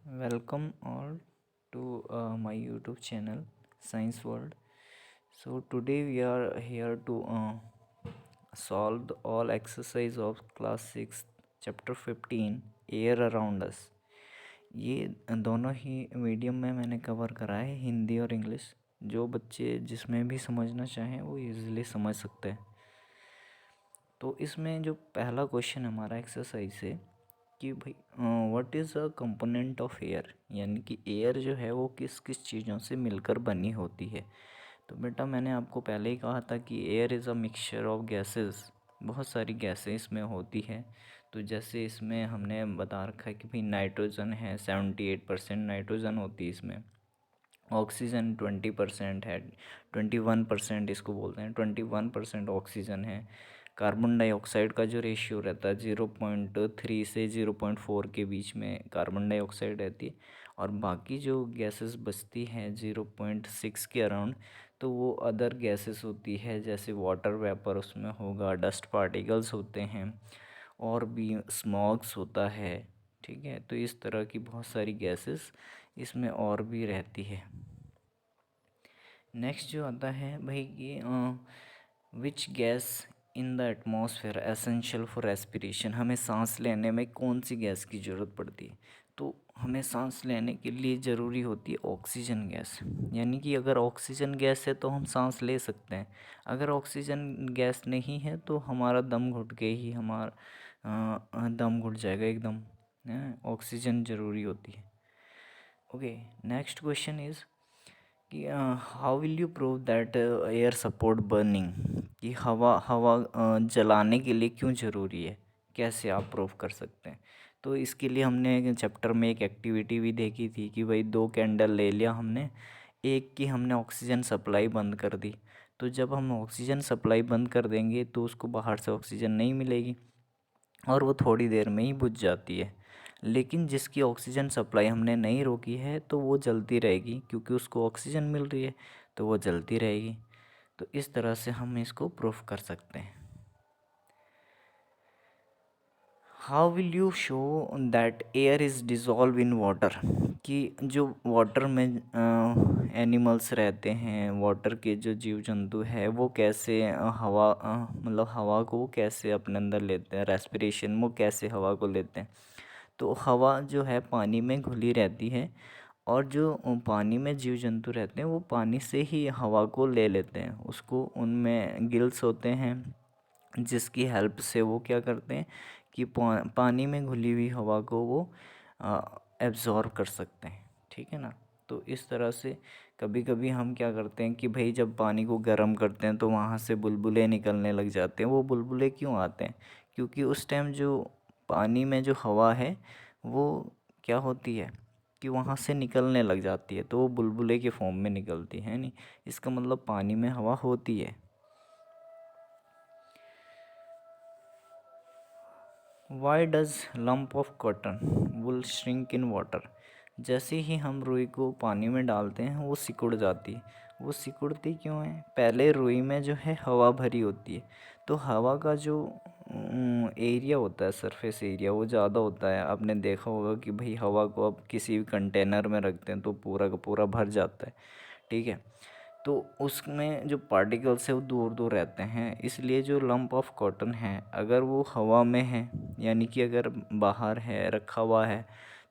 Welcome all to my YouTube channel Science World. So today we are here to solve all exercise of class 6 chapter 15 air around us. ये दोनों ही medium में मैंने cover करा है, हिंदी और English. जो बच्चे जिसमें भी समझना चाहें वो इजीली समझ सकते हैं। तो इसमें जो पहला क्वेश्चन हमारा एक्सरसाइज है कि भाई what is a component of air, यानी कि एयर जो है वो किस किस चीज़ों से मिलकर बनी होती है। तो बेटा मैंने आपको पहले ही कहा था कि air is a mixture of gases, बहुत सारी गैसें इसमें होती है। तो जैसे इसमें हमने बता रखा है कि भाई नाइट्रोजन है, 78% नाइट्रोजन होती है इसमें। ऑक्सीजन 20% है, 21% इसको बोलते हैं, 21% ऑक्सीजन है। कार्बन डाइऑक्साइड का जो रेशियो रहता है 0.3 से 0.4 के बीच में कार्बन डाइऑक्साइड रहती है। और बाकी जो गैसेस बचती हैं 0.6 के अराउंड, तो वो अदर गैसेस होती है, जैसे वाटर वेपर उसमें होगा, डस्ट पार्टिकल्स होते हैं और भी स्मॉग्स होता है। ठीक है, तो इस तरह की बहुत सारी गैसेस इसमें और भी रहती है। नेक्स्ट जो आता है भाई कि which gas in the atmosphere essential for respiration, हमें सांस लेने में कौन सी गैस की ज़रूरत पड़ती है। तो हमें सांस लेने के लिए ज़रूरी होती है ऑक्सीजन गैस, यानी कि अगर ऑक्सीजन गैस है तो हम सांस ले सकते हैं। अगर ऑक्सीजन गैस नहीं है तो हमारा दम घुट के ही दम घुट जाएगा एकदम। ऑक्सीजन ज़रूरी होती है। ओके, नेक्स्ट क्वेश्चन इज़ कि how will you prove that air support burning, कि हवा हवा जलाने के लिए क्यों ज़रूरी है, कैसे आप प्रूव कर सकते हैं। तो इसके लिए हमने चैप्टर में एक एक्टिविटी भी देखी थी कि भाई 2 कैंडल ले लिया हमने, एक की हमने ऑक्सीजन सप्लाई बंद कर दी। तो जब हम ऑक्सीजन सप्लाई बंद कर देंगे तो उसको बाहर से ऑक्सीजन नहीं मिलेगी और वो थोड़ी देर में ही बुझ जाती है। लेकिन जिसकी ऑक्सीजन सप्लाई हमने नहीं रोकी है तो वो जलती रहेगी, क्योंकि उसको ऑक्सीजन मिल रही है तो वो जलती रहेगी। तो इस तरह से हम इसको प्रूफ कर सकते हैं। How will you show that air is dissolve in water, कि जो वाटर में एनिमल्स रहते हैं, वाटर के जो जीव जंतु है वो कैसे हवा मतलब हवा को कैसे अपने अंदर लेते हैं, रेस्पिरेशन वो कैसे हवा को लेते हैं। तो हवा जो है पानी में घुली रहती है और जो पानी में जीव जंतु रहते हैं वो पानी से ही हवा को ले लेते हैं। उसको उनमें गिल्स होते हैं जिसकी हेल्प से वो क्या करते हैं कि पानी में घुली हुई हवा को वो एब्ज़ॉर्ब कर सकते हैं। ठीक है ना। तो इस तरह से कभी कभी हम क्या करते हैं कि भाई जब पानी को गर्म करते हैं तो वहाँ से बुलबुले निकलने लग जाते हैं। वो बुलबुले क्यों आते हैं, क्योंकि उस टाइम जो पानी में जो हवा है वो क्या होती है कि वहाँ से निकलने लग जाती है, तो वो बुलबुले के फॉर्म में निकलती है नहीं। इसका मतलब पानी में हवा होती है। Why does lump of cotton wool shrink in water, जैसे ही हम रुई को पानी में डालते हैं वो सिकुड़ जाती है। वो सिकुड़ती क्यों है, पहले रुई में जो है हवा भरी होती है, तो हवा का जो एरिया होता है, सरफेस एरिया, वो ज़्यादा होता है। आपने देखा होगा कि भाई हवा को आप किसी भी कंटेनर में रखते हैं तो पूरा का पूरा भर जाता है। ठीक है, तो उसमें जो पार्टिकल्स है वो दूर दूर रहते हैं, इसलिए जो लंप ऑफ कॉटन है अगर वो हवा में है, यानी कि अगर बाहर है रखा हुआ है,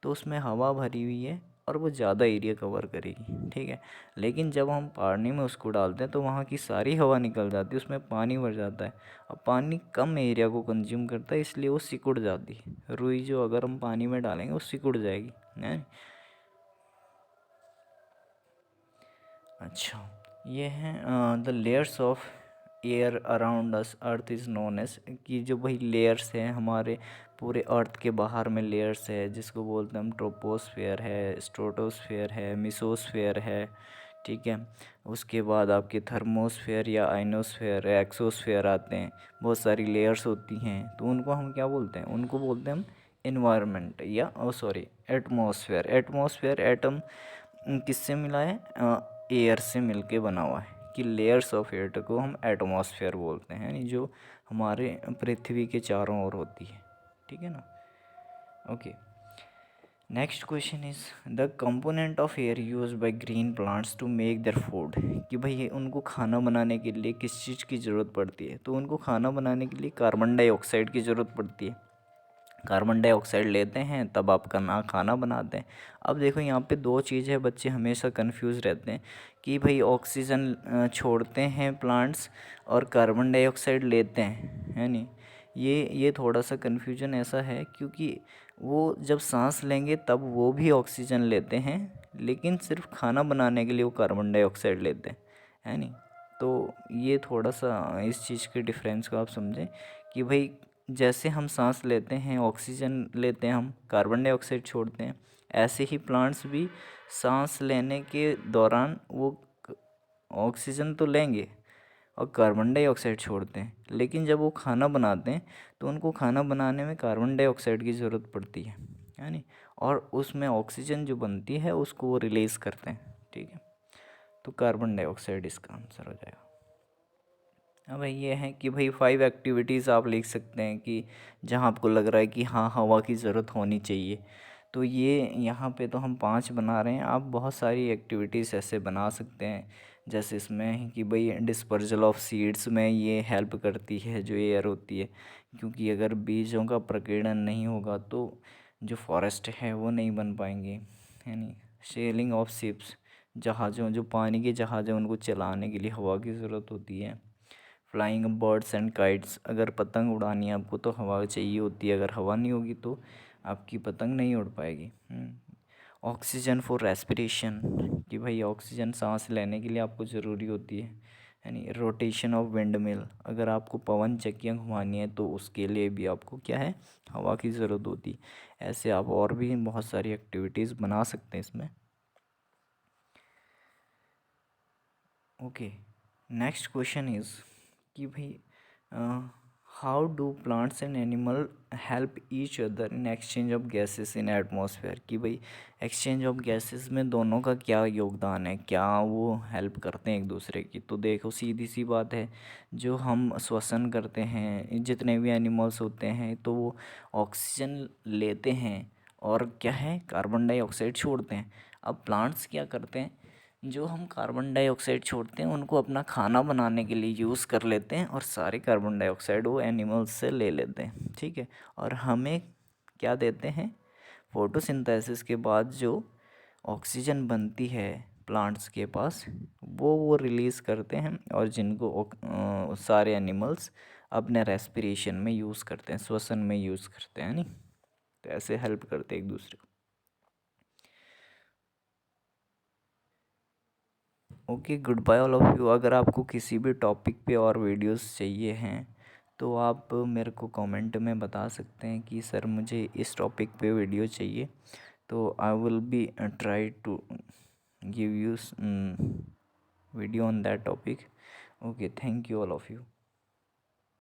तो उसमें हवा भरी हुई है और वो ज़्यादा एरिया कवर करेगी। ठीक है, लेकिन जब हम पानी में उसको डालते हैं तो वहाँ की सारी हवा निकल जाती है, उसमें पानी भर जाता है। अब पानी कम एरिया को कंज्यूम करता है, इसलिए वो सिकुड़ जाती है। रुई जो अगर हम पानी में डालेंगे वो सिकुड़ जाएगी है। अच्छा, ये हैं the layers of air around us earth is known as, कि जो भाई लेयर्स हैं हमारे पूरे अर्थ के बाहर में लेयर्स है, जिसको बोलते हैं हम ट्रोपोस्फेयर है, स्ट्रेटोस्फेयर है, मिसोस्फेयर है। ठीक है, उसके बाद आपके थर्मोस्फेयर या आइनोस्फेयर एक्सोस्फेयर आते हैं। बहुत सारी लेयर्स होती हैं, तो उनको हम क्या बोलते हैं, उनको बोलते हैं हम इन्वायरमेंट या सॉरी एटमॉस्फेयर। एटमॉस्फेयर एटम किससे मिला है, एयर से मिलके बना हुआ है, कि लेयर्स ऑफ एयर को हम एटमॉस्फेयर बोलते हैं, यानी जो हमारे पृथ्वी के चारों ओर होती है। ठीक है ना। Okay, next question is the component of air use by green plants to make their food, कि भाई ये उनको खाना बनाने के लिए किस चीज़ की ज़रूरत पड़ती है। तो उनको खाना बनाने के लिए कार्बन डाइऑक्साइड की ज़रूरत पड़ती है। कार्बन डाइऑक्साइड लेते हैं तब आप खाना बनाते हैं। अब देखो यहाँ पे दो चीज़ है, बच्चे हमेशा कंफ्यूज रहते हैं कि भाई ऑक्सीजन छोड़ते हैं प्लांट्स और कार्बन डाइऑक्साइड लेते हैं, है नहीं। ये थोड़ा सा कन्फ्यूजन ऐसा है क्योंकि वो जब सांस लेंगे तब वो भी ऑक्सीजन लेते हैं, लेकिन सिर्फ खाना बनाने के लिए वो कार्बन डाइऑक्साइड लेते हैं, है नहीं। तो ये थोड़ा सा इस चीज़ के डिफरेंस को आप समझें कि भाई जैसे हम सांस लेते हैं, ऑक्सीजन लेते हैं, हम कार्बन डाइऑक्साइड छोड़ते हैं, ऐसे ही प्लांट्स भी सांस लेने के दौरान वो ऑक्सीजन तो लेंगे और कार्बन डाइऑक्साइड छोड़ते हैं, लेकिन जब वो खाना बनाते हैं तो उनको खाना बनाने में कार्बन डाइऑक्साइड की ज़रूरत पड़ती है नहीं। और उसमें ऑक्सीजन जो बनती है उसको वो रिलीज़ करते हैं, ठीक है। तो कार्बन डाइऑक्साइड इसका आंसर हो जाएगा। अब ये है कि भाई 5 एक्टिविटीज़ आप लिख सकते हैं कि जहाँ आपको लग रहा है कि हाँ हवा की ज़रूरत होनी चाहिए। तो ये यहाँ पे तो हम 5 बना रहे हैं, आप बहुत सारी एक्टिविटीज़ ऐसे बना सकते हैं। जैसे इसमें है कि भाई डिस्पर्जल ऑफ सीड्स में ये हेल्प करती है जो एयर होती है, क्योंकि अगर बीजों का प्रकीर्णन नहीं होगा तो जो फॉरेस्ट है वो नहीं बन पाएंगे, है नहीं। सेलिंग ऑफ शिप्स, जहाज़ों जो पानी के जहाज़ हैं उनको चलाने के लिए हवा की ज़रूरत होती है। फ्लाइंग बर्ड्स एंड काइट्स, अगर पतंग उड़ानी है आपको तो हवा चाहिए होती है, अगर हवा नहीं होगी तो आपकी पतंग नहीं उड़ पाएगी। ऑक्सीजन फॉर रेस्पिरेशन, कि भाई ऑक्सीजन सांस लेने के लिए आपको ज़रूरी होती है यानी रोटेशन ऑफ विंड मिल, अगर आपको पवन चक्कियाँ घुमानी है तो उसके लिए भी आपको क्या है, हवा की ज़रूरत होती है। ऐसे आप और भी बहुत सारी एक्टिविटीज़ बना सकते हैं इसमें। ओके, नेक्स्ट क्वेश्चन इज़ कि भाई how do plants and animal help each other in exchange of gases in atmosphere, कि भाई एक्सचेंज ऑफ गैसेस में दोनों का क्या योगदान है, क्या वो हेल्प करते हैं एक दूसरे की। तो देखो सीधी सी बात है, जो हम श्वसन करते हैं जितने भी एनिमल्स होते हैं तो वो ऑक्सीजन लेते हैं और क्या है, कार्बन डाइऑक्साइड छोड़ते हैं। अब प्लांट्स क्या करते हैं, जो हम कार्बन डाइऑक्साइड छोड़ते हैं उनको अपना खाना बनाने के लिए यूज़ कर लेते हैं और सारे कार्बन डाइऑक्साइड वो एनिमल्स से ले लेते हैं, ठीक है। और हमें क्या देते हैं, फोटोसिंथेसिस के बाद जो ऑक्सीजन बनती है प्लांट्स के पास वो रिलीज़ करते हैं, और जिनको सारे एनिमल्स अपने रेस्पिरेशन में यूज़ करते हैं, श्वसन में यूज़ करते हैं नहीं। तो ऐसे हेल्प करते हैं एक दूसरे को। Okay, good bye all of you. अगर आपको किसी भी टॉपिक पे और वीडियोस चाहिए हैं तो आप मेरे को कमेंट में बता सकते हैं कि सर मुझे इस टॉपिक पे वीडियो चाहिए, तो I will be try to give you video on that topic. Okay, thank you all of you.